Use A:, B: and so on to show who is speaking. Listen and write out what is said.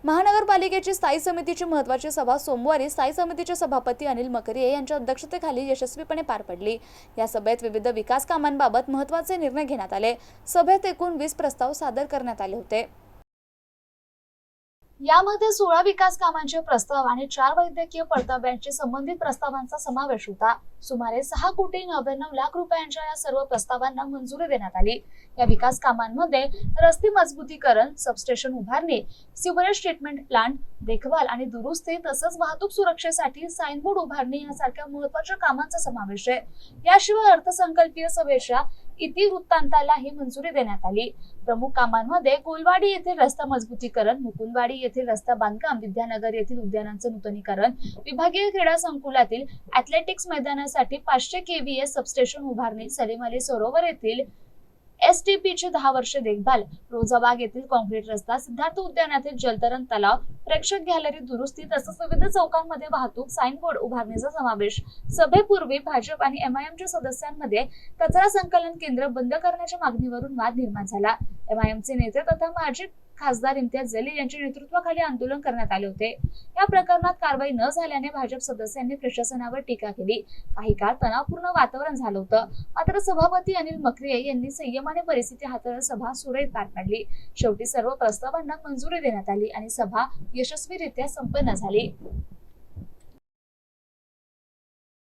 A: महानगरपालिकेची स्थायी समितीची महत्त्वाची सभा सोमवारी स्थायी समितीचे सभापती अनिल मकरिये यांच्या अध्यक्षतेखाली यशस्वीपणे पार पडली। या सभेत विविध विकास कामांबाबत महत्त्वाचे निर्णय घेण्यात आले। सभेत एकूण 20 प्रस्ताव सादर करण्यात आले होते। यामध्ये 16 विकास कामांचे प्रस्ताव आणि 4 वैद्यकीय परताव्यांशी संबंधित प्रस्तावांचा समावेश होता। सुमारे 6,99,00,000 रुपयांच्या या सर्व प्रस्तावांना मंजुरी देण्यात आली। या विकास कामांमध्ये रस्ते मजबूतीकरण, सबस्टेशन उभारणी, सिवरेज ट्रीटमेंट प्लांट देखभाल आणि दुरुस्ती तसंच वाहतूक सुरक्षेसाठी साइनबोर्ड उभारणी यासारख्या महत्त्वाच्या कामांचा समावेश आहे। याशिवाय अर्थसंकल्पीय सभेच्या इतिवृत्तांतालाही मंजुरी देण्यात आली। प्रमुख कामांमध्ये कोलवाडी येथील रस्ता मजबूतीकरण, मुकुंदवाडी येथील रस्ता बांधकाम, विद्यानगर येथील उद्यानांचे नूतनीकरण, विभागीय क्रीडा संकुलातील ॲथलेटिक्स मैदानासाठी 500 kVA सबस्टेशन उभारणी, सलीम अली सरोवर येथील STPची 10 वर्षे देखभाल, रोजाबाग येथील कॉन्क्रीट रस्ता, सिद्धार्थ उद्यानातील जलतरण तलाव, प्रेक्षक गॅलरी दुरुस्ती तसंच विविध चौकांमध्ये वाहतूक साइनबोर्ड उभारणीचा समावेश। सभेपूर्वी भाजप आणि MIMच्या सदस्यांमध्ये कचरा संकलन केंद्र बंद करण्याच्या मागणीवरून वाद निर्माण झाला। MIMचे नेते तथा माजी खासदार इम्तियाज जलील यांच्या नेतृत्वाखाली आंदोलन करण्यात आले होते। या प्रकरणात कारवाई न झाल्याने भाजप सदस्यांनी प्रशासनावर टीका केली। काही काळ तणावपूर्ण वातावरण झालं होतं, मात्र सभापती अनिल मकरिये यांनी संयमाने परिस्थिती हाताळत सभा सुरळीत पार पाडली। शेवटी सर्व प्रस्तावांना मंजुरी देण्यात आली आणि सभा यशस्वीरित्या संपन्न झाली।